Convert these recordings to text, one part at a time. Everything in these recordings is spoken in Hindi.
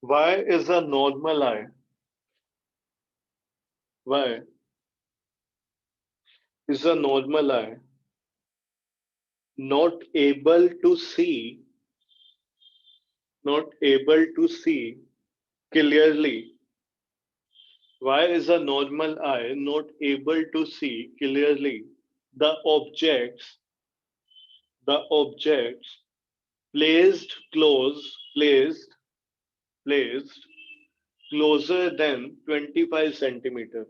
Why is a normal eye? Why is a normal eye not able to see, not able to see clearly? Why is a normal eye not able to see clearly the objects, the objects placed close, placed closer than 25 centimeter?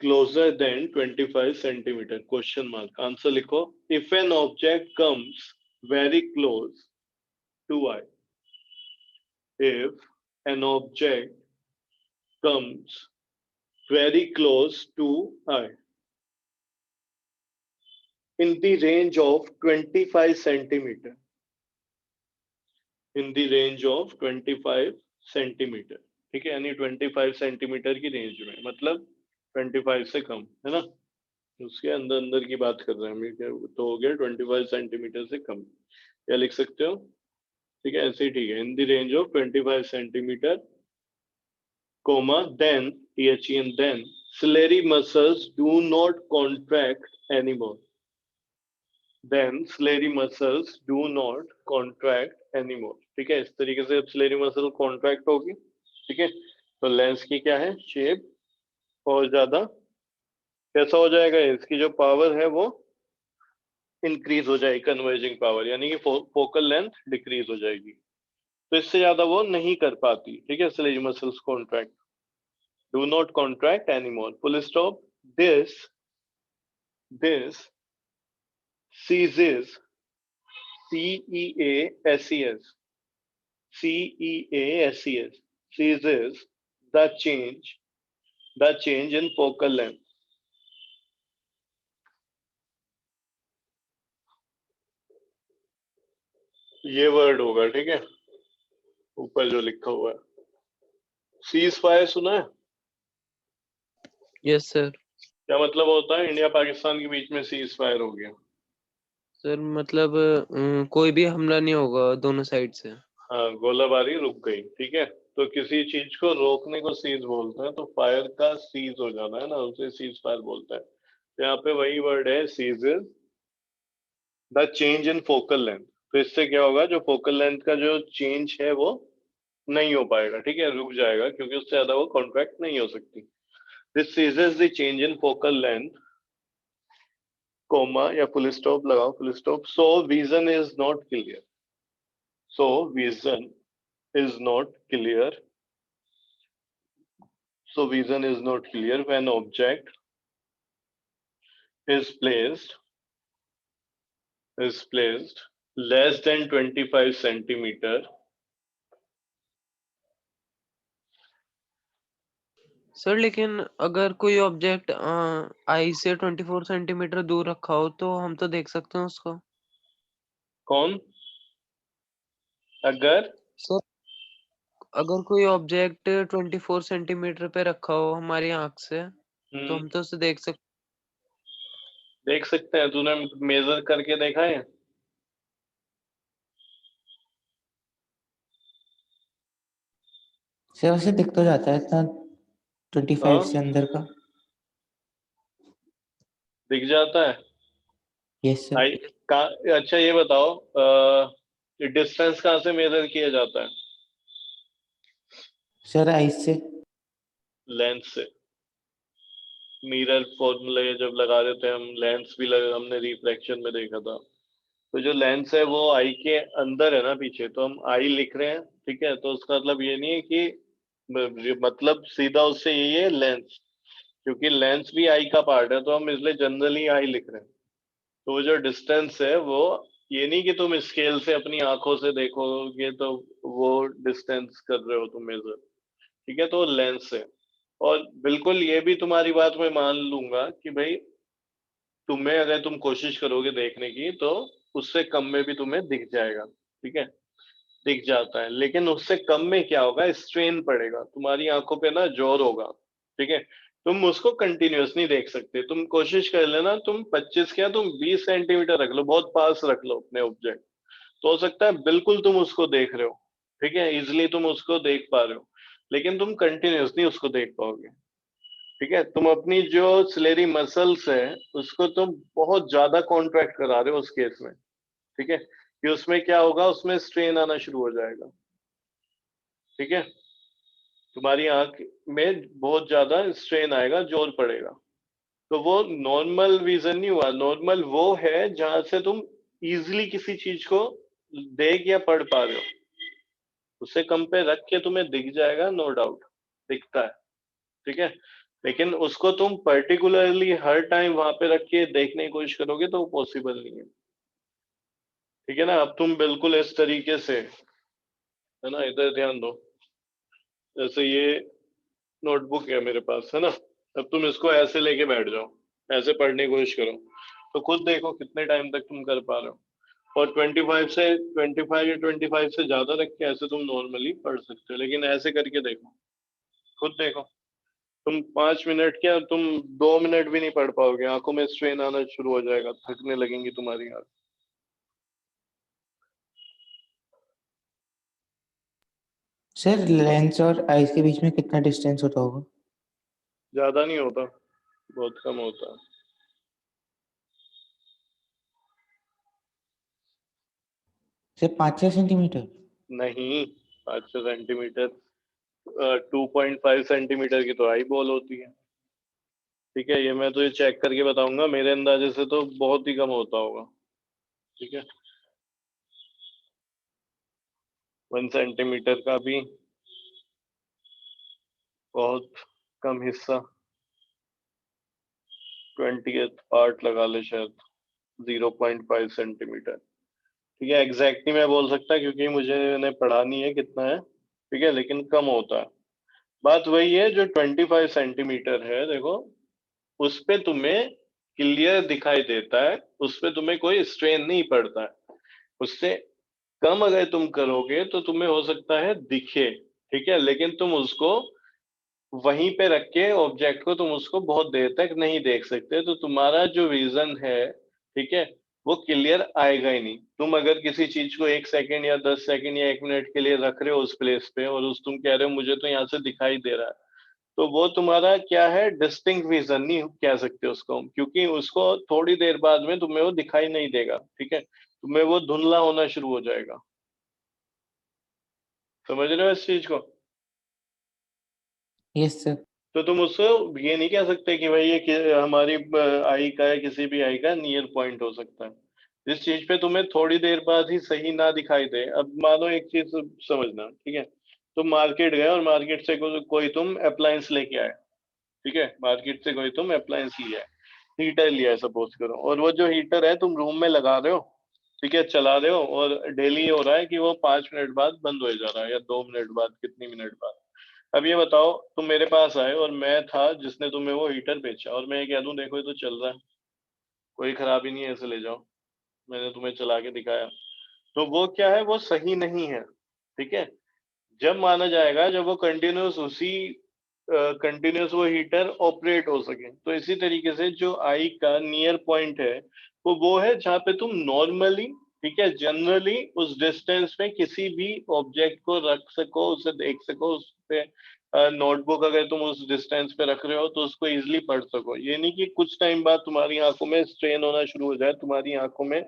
Closer than 25 centimeter? Question mark. Answer लिखो. If an object comes very close to eye, if an object comes very close to eye in the range of 25 centimeter, in the range of 25 centimetre, ठीक है, यानी 25 सेंटीमीटर की रेंज में, मतलब 25 से कम है ना, उसके अंदर अंदर की बात कर रहे हैं हम, तो हो गया 25 सेंटीमीटर से कम, क्या लिख सकते हो, ठीक है, ऐसे ही ठीक है, in the range of 25 centimetre, comma, then, then, ciliary muscles do not contract anymore. Then ciliary muscles do not contract anymore. ठीक है, इस तरीके से अब ciliary muscle contract होगी, ठीक है, तो लेंस की क्या है शेप, और ज्यादा कैसा हो जाएगा, इसकी जो पावर है वो इंक्रीज हो जाएगी, कन्वर्जिंग पावर, यानी कि फोकल लेंथ डिक्रीज हो जाएगी, तो इससे ज्यादा वो नहीं कर पाती, ठीक है, ciliary muscles contract, do not contract anymore, full stop. This ceases, ceases, ceases, ceases the change in focal length. ये वर्ड होगा, ठीक है, ऊपर जो लिखा हुआ है, सीज फायर सुना है? Yes sir. क्या मतलब होता है, इंडिया पाकिस्तान के बीच में सीज फायर हो गया? सर मतलब कोई भी हमला नहीं होगा दोनों साइड से। हाँ, गोलाबारी रुक गई, ठीक है, तो किसी चीज को रोकने को सीज बोलते हैं, तो फायर का सीज हो जाना है ना, उसे सीज फायर बोलते हैं, तो यहाँ पे वही वर्ड है, ceases the change in focal length, तो इससे क्या होगा, जो फोकल लेंथ का जो चेंज है वो नहीं हो पाएगा, ठीक है, रुक जाएगा, क्योंकि उससे ज्यादा वो कॉन्ट्रैक्ट नहीं हो सकती। This ceases the change in focal length, comma या फुल स्टॉप लगाओ, full stop, so vision is not clear, so vision is not clear, so vision is not clear when object is placed less than 25 centimeter, sir लेकिन अगर कोई ऑब्जेक्ट आई से 24 सेंटीमीटर दूर रखा हो तो हम तो देख सकते हैं उसको। कौन, अगर सर अगर कोई ऑब्जेक्ट 24 सेंटीमीटर पे रखा हो हमारी आंख से तो हम तो उसे देख सकते हैं, तूने मेजर करके देखा है? सर वैसे दिख तो जाता है इतना 25 से अंदर का। दिख जाता है? Yes sir. अच्छा ये बताओ, डिस्टेंस कहाँ से मेजर किया जाता है? सर आइस से। लेंस से। मिरर फॉर्मूला जब लगा देते हैं हम, लेंस भी लगा, हमने रिफ्लेक्शन में देखा था, तो जो लेंस है वो आई के अंदर है ना पीछे, तो हम आई लिख रहे हैं, ठीक है, तो उसका मतलब ये नहीं है कि मतलब सीधा उससे यही है लेंस, क्योंकि लेंस भी आई का पार्ट है, तो हम इसलिए जनरली आई लिख रहे हैं, तो वो जो डिस्टेंस है वो ये नहीं कि तुम स्केल से अपनी आंखों से देखोगे तो वो डिस्टेंस कर रहे हो तुम मेजर, ठीक है, तो लेंस है, और बिल्कुल ये भी तुम्हारी बात मैं मान लूंगा कि भाई तुम्हें अगर तुम कोशिश करोगे देखने की तो उससे कम में भी तुम्हें दिख जाएगा, ठीक है, दिख जाता है, लेकिन उससे कम में क्या होगा, स्ट्रेन पड़ेगा तुम्हारी आंखों पे ना, जोर होगा, ठीक है, तुम उसको कंटिन्यूस नहीं देख सकते, तुम कोशिश कर लेना, तुम 25 क्या, तुम 20 सेंटीमीटर रख लो, बहुत पास रख लो अपने ऑब्जेक्ट, तो हो सकता है बिल्कुल तुम उसको देख रहे हो, ठीक है, इजिली तुम उसको देख पा रहे हो, लेकिन तुम कंटिन्यूसली उसको देख पाओगे, ठीक है। तुम अपनी जो सिलेरी मसल्स है उसको तुम बहुत ज्यादा कॉन्ट्रैक्ट करा रहे हो उस केस में, ठीक है, कि उसमें क्या होगा, उसमें स्ट्रेन आना शुरू हो जाएगा, ठीक है, तुम्हारी आंख में बहुत ज्यादा स्ट्रेन आएगा, जोर पड़ेगा। तो वो नॉर्मल विजन नहीं हुआ, नॉर्मल वो है जहां से तुम इजिली किसी चीज को देख या पढ़ पा रहे हो, उससे कम पे रख के तुम्हें दिख जाएगा, नो डाउट दिखता है, ठीक है, लेकिन उसको तुम पर्टिकुलरली हर टाइम वहां पे रख के देखने की कोशिश करोगे तो वो पॉसिबल नहीं है, ठीक है ना। अब तुम बिल्कुल इस तरीके से, है ना, इधर ध्यान दो, जैसे ये नोटबुक है मेरे पास, है ना, अब तुम इसको ऐसे लेके बैठ जाओ, ऐसे पढ़ने की कोशिश करो, तो खुद देखो कितने टाइम तक तुम कर पा रहे हो। और 25 या 25 से ज्यादा रख के ऐसे तुम नॉर्मली पढ़ सकते हो, लेकिन ऐसे करके देखो, खुद देखो, तुम 5 मिनट क्या, तुम 2 मिनट भी नहीं पढ़ पाओगे, आंखों में स्ट्रेन आना शुरू हो जाएगा, थकने लगेंगी तुम्हारी आंख। सर लेंस और आईज के बीच में कितना डिस्टेंस होता होगा? ज्यादा नहीं होता, बहुत कम होता है। Sir 5-6 centimetre? नहीं, 5-6 सेंटीमीटर, 2.5 सेंटीमीटर की तो आई बॉल होती है, ठीक है, ये मैं तो ये चेक करके बताऊंगा, मेरे अंदाजे से तो बहुत ही कम होता होगा, ठीक है, 1 सेंटीमीटर का भी बहुत कम हिस्सा, 20th पार्ट लगा ले शायद, 0.5 सेंटीमीटर, ठीक है, एग्जैक्टली मैं बोल सकता क्योंकि मुझे पढ़ा नहीं है कितना है, ठीक है, लेकिन कम होता है। बात वही है, जो 25 सेंटीमीटर है देखो, उस पे तुम्हें क्लियर दिखाई देता है, उस पे तुम्हें कोई स्ट्रेन नहीं पड़ता है, उससे कम अगर तुम करोगे तो तुम्हें हो सकता है दिखे, ठीक है, लेकिन तुम उसको वहीं पे रख के ऑब्जेक्ट को तुम उसको बहुत देर तक नहीं देख सकते, तो तुम्हारा जो विजन है, ठीक है, वो क्लियर आएगा ही नहीं। तुम अगर किसी चीज को 1 सेकंड या 10 सेकंड या 1 मिनट के लिए रख रहे हो उस प्लेस पे, और उस तुम कह रहे हो मुझे तो यहाँ से दिखाई दे रहा है, तो वो तुम्हारा क्या है, डिस्टिंक्ट विजन नहीं कह सकते उसको हम, क्योंकि उसको थोड़ी देर बाद में तुम्हें वो दिखाई नहीं देगा, ठीक है, तुम्हें वो धुंधला होना शुरू हो जाएगा। समझ रहे हो इस चीज को? Yes sir. तो तुम उसको ये नहीं कह सकते कि भाई ये हमारी आई का है, किसी भी आई का नियर पॉइंट हो सकता है, जिस चीज पे तुम्हें थोड़ी देर बाद ही सही ना दिखाई दे। अब मानो एक चीज समझना, ठीक है, तुम मार्केट गए और मार्केट से कोई तुम अप्लायंस लेके आए, ठीक है, मार्केट से कोई तुम अप्लायंस लिया है, हीटर लिया है सपोज करो, और वो जो हीटर है तुम रूम में लगा रहे हो, ठीक है, चला रहे हो, और डेली हो रहा है कि वो 5 मिनट बाद बंद हो जा रहा है, या 2 मिनट बाद, कितनी मिनट बाद। अब ये बताओ, तुम मेरे पास आए और मैं था जिसने तुम्हें वो हीटर बेचा, और मैं ये कह दूं देखो ये तो चल रहा है, कोई खराबी नहीं है, ऐसे ले जाओ, मैंने तुम्हें चला के दिखाया, तो वो क्या है, वो सही नहीं है, ठीक है। जब माना जाएगा जब वो कंटिन्यूस वो हीटर ऑपरेट हो सके। तो इसी तरीके से जो आई का नियर पॉइंट है वो है जहाँ पे तुम नॉर्मली, ठीक है, जनरली उस डिस्टेंस में किसी भी ऑब्जेक्ट को रख सको, उसे देख सको, उस पे नोटबुक अगर तुम उस डिस्टेंस पे रख रहे हो तो उसको इजिली पढ़ सको। ये नहीं कि कुछ टाइम बाद तुम्हारी आंखों में स्ट्रेन होना शुरू हो जाए, तुम्हारी आंखों में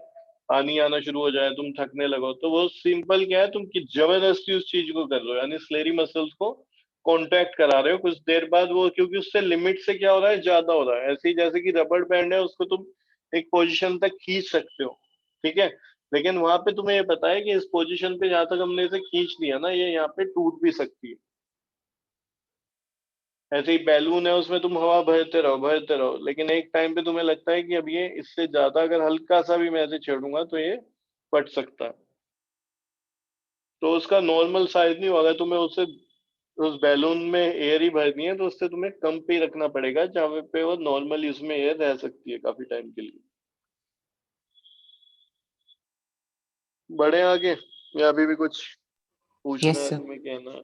पानी आना शुरू हो जाए, तुम थकने लगो, तो वो सिंपल क्या है, तुम कि जबरदस्ती उस चीज को कर रहे हो, यानी स्लेरी मसल्स को कॉन्ट्रैक्ट करा रहे हो, कुछ देर बाद वो, क्योंकि उससे लिमिट से क्या हो रहा है, ज्यादा हो रहा है। ऐसे ही जैसे कि रबड़ बैंड है, उसको तुम एक पोजीशन तक खींच सकते हो, ठीक है, लेकिन वहां पे तुम्हें ये पता है कि इस पोजीशन पे जहां तक हमने इसे खींच लिया ना, ये यहाँ पे टूट भी सकती है। ऐसे ही बैलून है, उसमें तुम हवा भरते रहो, लेकिन एक टाइम पे तुम्हें लगता है कि अब ये इससे ज्यादा अगर हल्का सा भी मैं ऐसे छेड़ूंगा तो ये फट सकता है, तो उसका नॉर्मल साइज नहीं होगा, तुम्हें उससे उस बैलून में एयर ही भरनी है, तो उससे तुम्हें कम पे ही रखना पड़ेगा, जहाँ पे वो नॉर्मली उसमें एयर रह सकती है काफी टाइम के लिए। बढ़े आगे, या अभी भी कुछ पूछना यस है सर। तुम्हें, कहना है?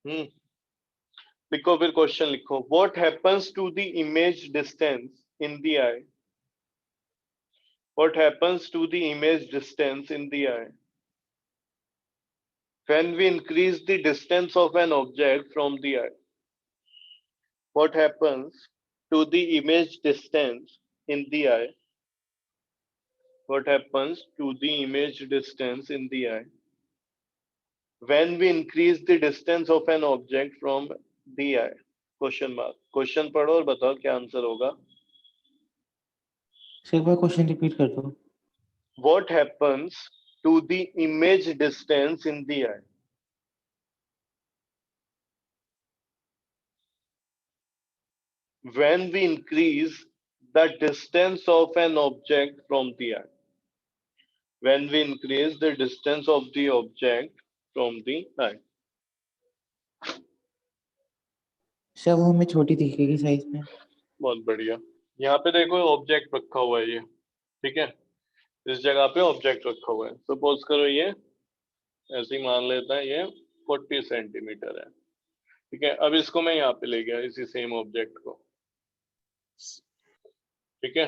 हम्म, लिखो फिर, क्वेश्चन लिखो, what happens to the image distance in the eye, What happens to the image distance in the eye when we increase the distance of an object from the eye? What happens to the image distance in the eye? What happens to the image distance in the eye when we increase the distance of an object from the eye? Question mark. Question पढ़ो और बताओ क्या आंसर होगा. सर एक बार क्वेश्चन रिपीट कर दो. What happens to the image distance in the eye when we increase the distance of an object from the eye? When we increase the distance of the object from the eye. Sir वो हमें छोटी दिखेगी साइज में. बहुत बढ़िया. यहाँ पे देखो ऑब्जेक्ट रखा हुआ है ये, ठीक है. इस जगह पे ऑब्जेक्ट रखा हुआ है. सपोज करो ये ऐसे ही मान लेता है ये 40 सेंटीमीटर है, ठीक है. अब इसको मैं यहाँ पे ले गया इसी सेम ऑब्जेक्ट को, ठीक है.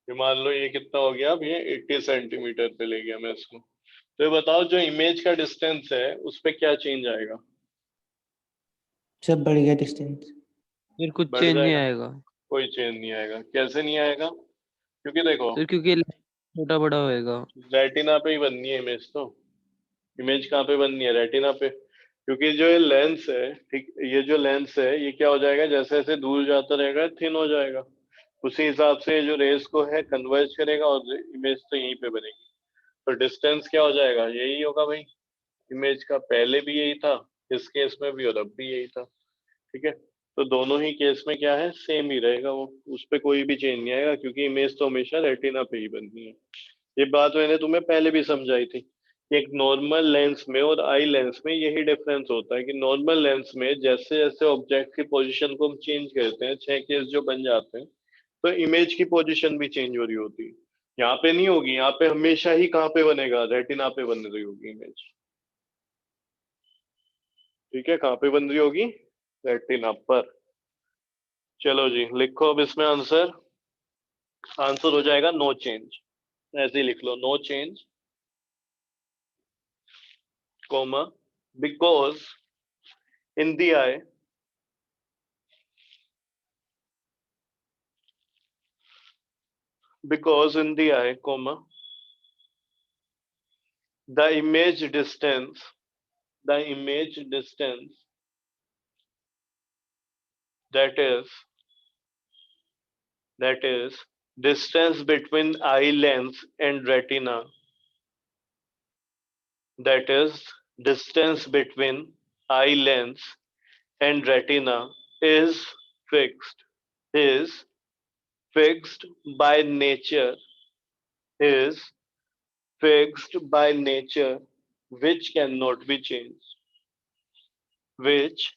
ये मान लो ये कितना हो गया, अब ये 80 सेंटीमीटर पे ले गया मैं इसको. तो ये बताओ जो इमेज का डिस्टेंस है उस पे क्या चेंज आएगा? सर बढ़ गया डिस्टेंस. फिर कुछ बढ़ चेंज नहीं जाएगा? आएगा कोई चेंज नहीं आएगा. कैसे नहीं आएगा? क्योंकि देखो सर, क्योंकि छोटा बड़ा होएगा. रेटिना पे ही बननी है इमेज. तो इमेज कहाँ पे बननी है? रेटिना पे. क्योंकि जो ये लेंस है, ठीक, ये जो लेंस है ये क्या हो जाएगा, जैसे जैसे दूर जाता रहेगा थिन हो जाएगा. उसी हिसाब से जो रेस को है कन्वर्ज करेगा और इमेज तो यहीं पे बनेगी. तो डिस्टेंस क्या हो जाएगा? यही होगा भाई. इमेज का पहले भी यही था, इस केस में भी और अब भी यही था, ठीक है. तो दोनों ही केस में क्या है, सेम ही रहेगा वो. उस पर कोई भी चेंज नहीं आएगा क्योंकि इमेज तो हमेशा रेटिना पे ही बननी है. ये बात मैंने तुम्हें पहले भी समझाई थी. एक नॉर्मल लेंस में और आई लेंस में यही डिफरेंस होता है कि नॉर्मल लेंस में जैसे जैसे ऑब्जेक्ट की पोजीशन को हम चेंज करते हैं, 6 केस जो बन जाते हैं, तो इमेज की पोजीशन भी चेंज हो रही होती है. यहाँ पे नहीं होगी. यहाँ पे हमेशा ही कहाँ पे बनेगा? रेटिना पे बन रही होगी इमेज, ठीक है. कहाँ पे बन रही होगी? रेटिना पर. चलो जी लिखो अब इसमें आंसर. आंसर हो जाएगा नो चेंज. ऐसे ही लिख लो, no change, comma, because in the eye comma, the image distance that is distance between eye lens and retina, that is distance between eye lens and retina is fixed by nature, is fixed by nature, which cannot be changed, which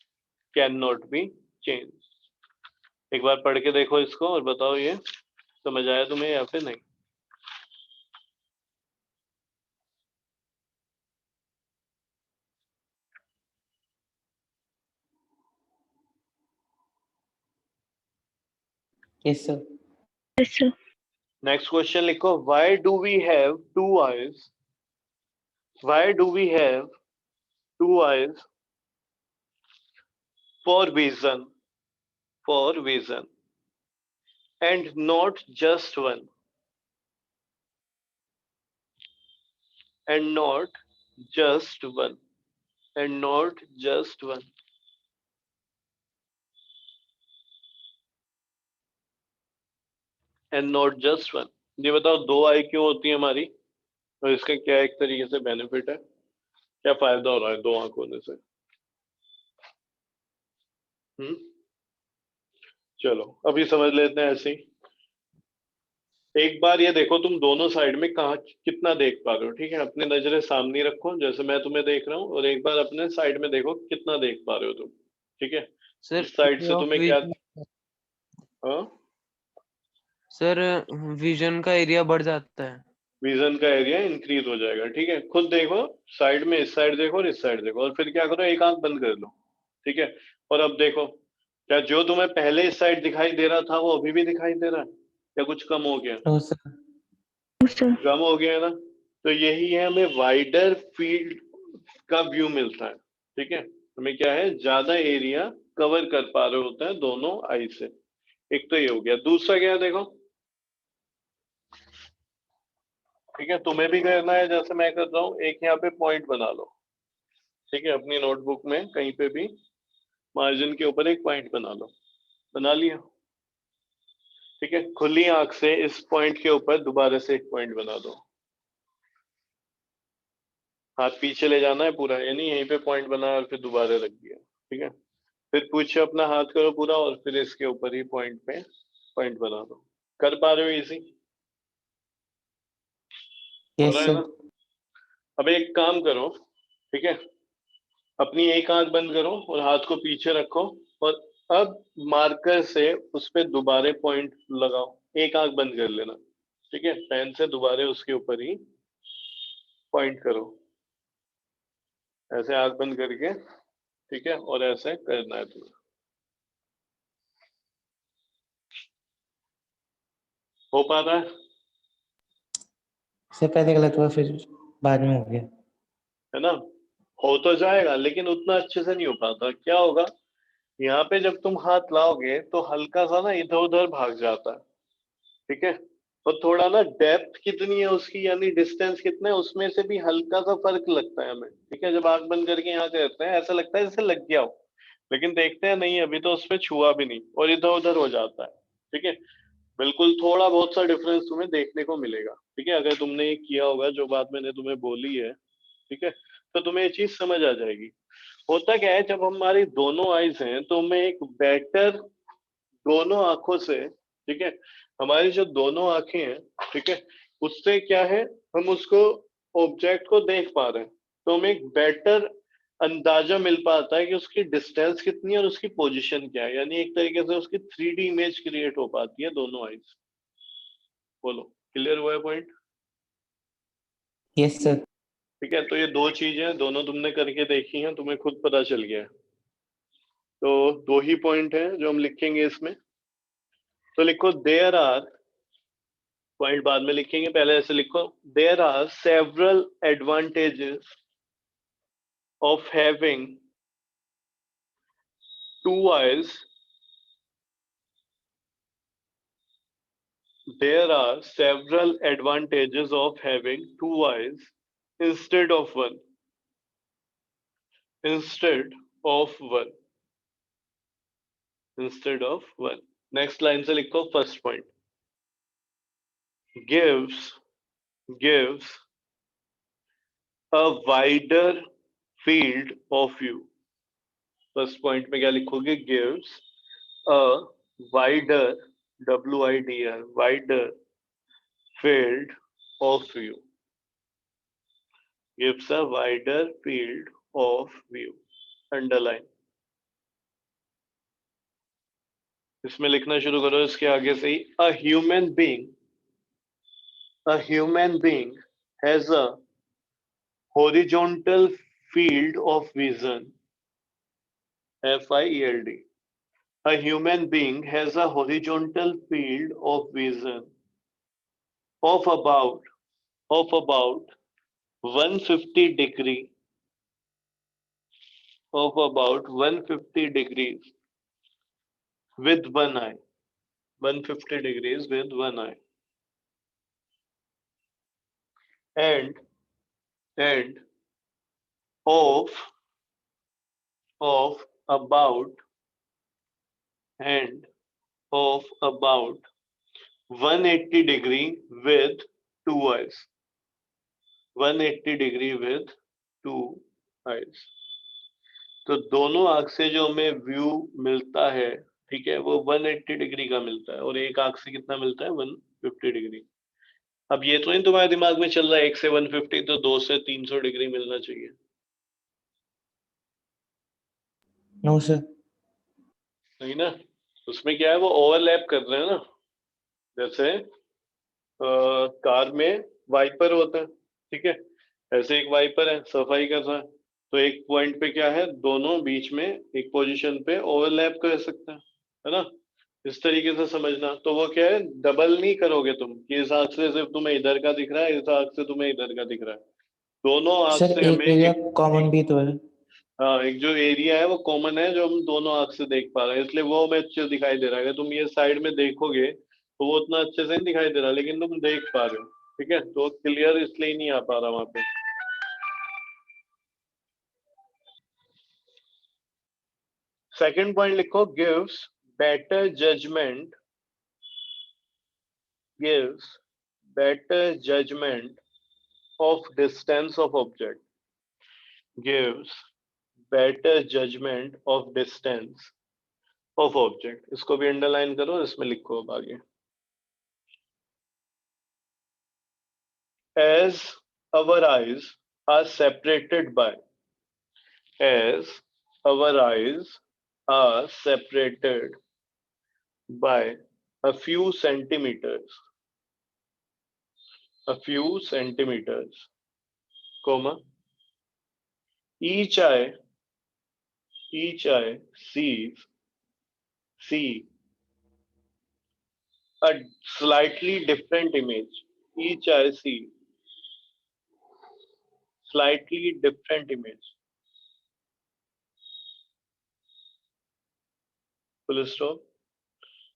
cannot be changed. एक बार पढ़ के देखो इसको और बताओ ये समझ आया तुम्हें या फिर नहीं? Yes sir. Yes, sir. Next question लिखो. Why do we have two eyes? Why do we have two eyes for vision? And not just one. And not just one. And not just one. And not just one. ये बताओ दो आई क्यों होती है हमारी, और इसका क्या एक तरीके से बेनिफिट है, क्या फायदा हो रहा है दो आंख होने से? चलो अभी समझ लेते हैं ऐसे ही. एक बार ये देखो तुम दोनों साइड में कहाँ कितना देख पा रहे हो, ठीक है. अपने नजरें सामने रखो जैसे मैं तुम्हें देख रहा हूँ, और एक बार अपने साइड में देखो कितना देख पा रहे हो तुम, ठीक है. सर इस साइड से तुम्हें क्या, हाँ, सर विजन का एरिया बढ़ जाता है. विजन का एरिया इंक्रीज हो जाएगा, ठीक है. खुद देखो साइड में, इस साइड देखो और इस साइड देखो, और फिर क्या करो, एक आंख बंद कर लो, ठीक है. और अब देखो क्या जो तुम्हें पहले इस साइड दिखाई दे रहा था वो अभी भी दिखाई दे रहा है या कुछ कम हो गया? No sir. सर। कम हो गया ना, तो यही है, हमें वाइडर फील्ड का व्यू मिलता है। ठीक है, हमें क्या है, ज्यादा एरिया कवर कर पा रहे होते हैं दोनों आई से। एक तो ये हो गया, दूसरा क्या है देखो, ठीक है, तुम्हें भी करना है जैसे मैं कर रहा हूँ, एक यहाँ पे पॉइंट बना लो। ठीक है, अपनी नोटबुक में कहीं पे भी मार्जिन के ऊपर एक पॉइंट बना लो। बना लिया? ठीक है, खुली आंख से इस पॉइंट के ऊपर दोबारा से एक पॉइंट बना दो। हाथ पीछे ले जाना है पूरा, यानी यहीं पे पॉइंट बनाया और फिर दोबारा रख दिया। ठीक है, फिर पीछे अपना हाथ करो पूरा और फिर इसके ऊपर ही पॉइंट पे पॉइंट बना दो। कर पा रहे हो? इजी हो यस रहा है सर। ना? अब एक काम करो, ठीक है, अपनी एक आंख बंद करो और हाथ को पीछे रखो, और अब मार्कर से उस पे दोबारा पॉइंट लगाओ। एक आंख बंद कर लेना, ठीक है, पेन से दोबारा उसके ऊपर ही पॉइंट करो, ऐसे आंख बंद करके। ठीक है, और ऐसे करना है तुम्हें। हो पा रहा है? सर पहले गलत हुआ फिर बाद में हो गया। है ना? हो तो जाएगा लेकिन उतना अच्छे से नहीं हो पाता। क्या होगा, यहाँ पे जब तुम हाथ लाओगे तो हल्का सा ना इधर उधर भाग जाता है। ठीक है, और थोड़ा ना डेप्थ कितनी है उसकी, यानी डिस्टेंस कितना है, उसमें से भी हल्का सा फर्क लगता है हमें। ठीक है, जब आंख बंद करके यहाँ करते हैं ऐसा लगता है जैसे लग गया हो, लेकिन देखते हैं नहीं, अभी तो उसमें छुआ भी नहीं और इधर उधर हो जाता है। ठीक है, बिल्कुल थोड़ा बहुत सा डिफरेंस तुम्हें देखने को मिलेगा। ठीक है, अगर तुमने ये किया होगा जो बात मैंने तुम्हें बोली है, ठीक है, तो तुम्हें ये चीज समझ आ जाएगी। होता क्या है, जब हमारी दोनों आईज हैं तो हमें एक बेटर, दोनों आंखों से, ठीक है, हमारी जो दोनों आंखें हैं, ठीक है, उससे क्या है, हम उसको ऑब्जेक्ट को देख पा रहे हैं, तो हमें एक बेटर अंदाजा मिल पाता है कि उसकी डिस्टेंस कितनी है और उसकी पोजीशन क्या है, यानी एक तरीके से उसकी 3D इमेज क्रिएट हो पाती है दोनों आईज। बोलो, क्लियर हुआ है पॉइंट? Yes sir. ठीक है, तो ये दो चीजें दोनों तुमने करके देखी हैं, तुम्हें खुद पता चल गया है। तो दो ही पॉइंट हैं जो हम लिखेंगे इसमें। तो लिखो देयर आर, पॉइंट बाद में लिखेंगे, पहले ऐसे लिखो, there are several advantages of having two eyes, there are several advantages of having two eyes instead of one, instead of one, instead of one. Next line से लिखो first point, gives a wider field of view. First point में क्या लिखोगे, gives a wider, WIDR, wider field of view, gives a wider field of view. Underline, इसमें लिखना शुरू करो इसके आगे से ही, a human being has a horizontal field of vision, FIELD. A human being has a horizontal field of vision of about 150 degree, of about 150 degrees with one eye, 150 degrees with one eye, and of about, and of about 180 degree with two eyes, 180 degree with two eyes. तो दोनों आंख से जो हमें व्यू मिलता है, ठीक है, वो 180 डिग्री का मिलता है, और एक आंख से कितना मिलता है, 150 डिग्री। अब ये तो नहीं तुम्हारे दिमाग में चल रहा है 1 से 150 तो 2 से 300 डिग्री मिलना चाहिए? No sir. नहीं ना, उसमें क्या है, वो ओवरलैप कर रहे हैं ना, जैसे कार में वाइपर होता है, ठीक है, ऐसे एक वाइपर है सफाई कर रहा है, तो एक पॉइंट पे क्या है, दोनों बीच में एक पोजीशन पे ओवरलैप कर सकते हैं, है ना? इस तरीके से समझना। तो वो क्या है, डबल नहीं करोगे तुम कि इस आंख से सिर्फ तुम्हें इधर का दिख रहा है, इस आंख से तुम्हें इधर का दिख रहा है। दोनों आंख सर से एक हमें एरिया एक, कॉमन भी तो है। हाँ एक जो एरिया है वो कॉमन है, जो हम दोनों आंख से देख पा रहे हैं, इसलिए वो हमें अच्छे से दिखाई दे रहा है। अगर तुम ये साइड में देखोगे तो वो उतना अच्छे से नहीं दिखाई दे रहा, लेकिन तुम देख पा रहे हो। ठीक है, तो क्लियर इसलिए नहीं आ पा रहा वहां पे। सेकंड पॉइंट लिखो, gives better judgement, gives better judgment of distance of object, gives better judgment of distance of object। इसको भी अंडरलाइन करो, इसमें लिखो अब आगे। as our eyes are separated by, as our eyes are separated by a few centimeters, a few centimeters, comma, each eye see a slightly different image, each eye see slightly different image, full stop।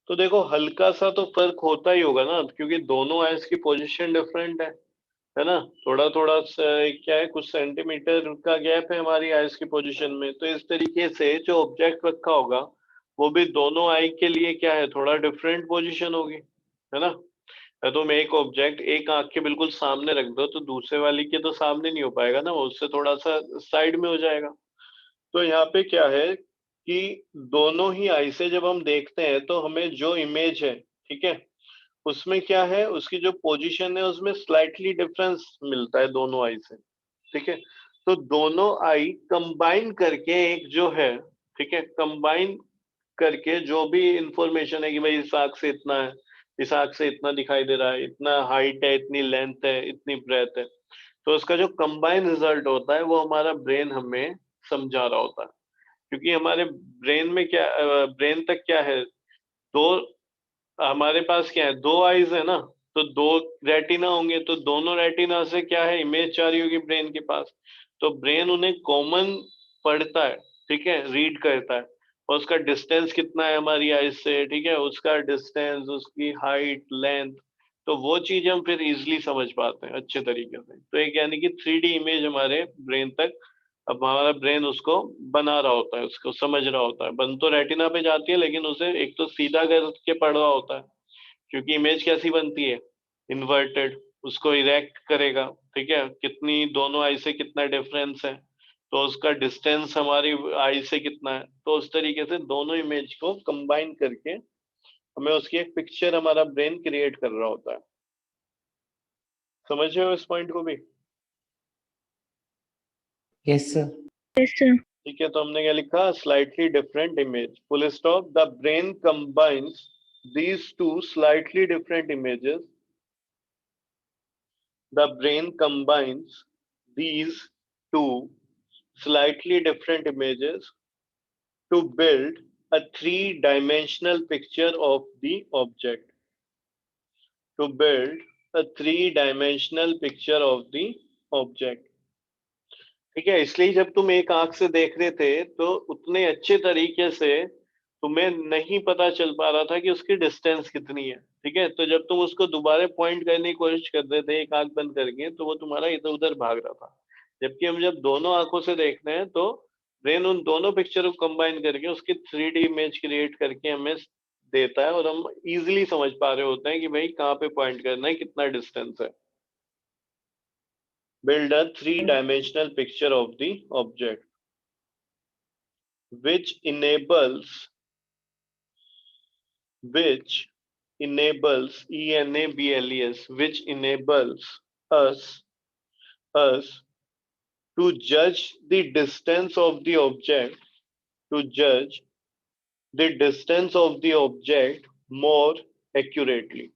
तो देखो हल्का सा तो फर्क होता ही होगा ना, क्योंकि दोनों आइज की पोजीशन डिफरेंट है ना। थोड़ा थोड़ा क्या है, कुछ सेंटीमीटर का गैप है हमारी आइज की पोजीशन में। तो इस तरीके से जो ऑब्जेक्ट रखा होगा वो भी दोनों आई के लिए क्या है, थोड़ा डिफरेंट पोजीशन होगी, है ना। तो तुम एक ऑब्जेक्ट एक आंख के बिल्कुल सामने रख दो तो दूसरे वाली के तो सामने नहीं हो पाएगा ना, वो उससे थोड़ा सा साइड में हो जाएगा। तो यहाँ पे क्या है कि दोनों ही आई से जब हम देखते हैं तो हमें जो इमेज है, ठीक है, उसमें क्या है, उसकी जो पोजीशन है उसमें स्लाइटली डिफरेंस मिलता है दोनों आई से। ठीक है, तो दोनों आई कंबाइन करके एक जो है, ठीक है, कंबाइन करके जो भी इंफॉर्मेशन है कि भाई इस आंख से इतना है, इस आंख से इतना दिखाई दे रहा है, इतना हाइट है, इतनी लेंथ है, इतनी ब्रेथ है, तो उसका जो कंबाइन रिजल्ट होता है वो हमारा ब्रेन हमें समझा रहा होता है। क्योंकि हमारे ब्रेन में क्या, ब्रेन तक क्या है, दो, हमारे पास क्या है, दो आईज है ना, तो दो रेटिना होंगे, तो दोनों रेटिना से क्या है, इमेज जा रही होगी ब्रेन के पास। तो ब्रेन उन्हें कॉमन पढ़ता है, ठीक है, रीड करता है, और उसका डिस्टेंस कितना है हमारी आईज से, ठीक है, उसका डिस्टेंस, उसकी हाइट, लेंथ, तो वो चीज हम फिर इजिली समझ पाते हैं अच्छे तरीके से। तो एक यानी कि 3D इमेज हमारे ब्रेन तक, अब हमारा ब्रेन उसको बना रहा होता है, उसको समझ रहा होता है। बन तो रेटिना पे जाती है लेकिन उसे एक तो सीधा करके पढ़ रहा होता है, क्योंकि इमेज कैसी बनती है, इन्वर्टेड, उसको इरेक्ट करेगा। ठीक है, कितनी दोनों आई से कितना डिफरेंस है, तो उसका डिस्टेंस हमारी आई से कितना है, तो उस तरीके से दोनों इमेज को कंबाइन करके हमें उसकी एक पिक्चर हमारा ब्रेन क्रिएट कर रहा होता है। समझ रहे हो इस पॉइंट को भी? Yes sir. ठीक है, तो हमने क्या लिखा, slightly different image, full stop. The brain combines these two slightly different images, the brain combines these two slightly different images to build a three-dimensional picture of the object, to build a three-dimensional picture of the object। ठीक है, इसलिए जब तुम एक आंख से देख रहे थे तो उतने अच्छे तरीके से तुम्हें नहीं पता चल पा रहा था कि उसकी डिस्टेंस कितनी है। ठीक है, तो जब तुम उसको दोबारा पॉइंट करने की कोशिश कर रहे थे एक आंख बंद करके, तो वो तुम्हारा इधर उधर भाग रहा था। जबकि हम जब दोनों आंखों से देखते हैं तो ब्रेन उन दोनों पिक्चर को कंबाइन करके उसकी 3D इमेज क्रिएट करके हमें देता है, और हम इजिली समझ पा रहे होते हैं कि भाई कहाँ पे पॉइंट करना है, कितना डिस्टेंस है। Build a three-dimensional picture of the object, which enables ENABLES, which enables us to judge the distance of the object, to judge the distance of the object more accurately,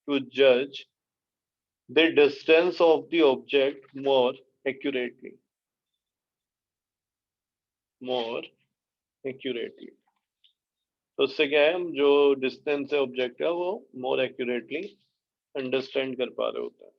to judge the distance of the object more accurately, more accurately। तो उससे क्या है, हम जो डिस्टेंस है ऑब्जेक्ट का वो मोर एक्यूरेटली अंडरस्टैंड कर पा रहे होते हैं।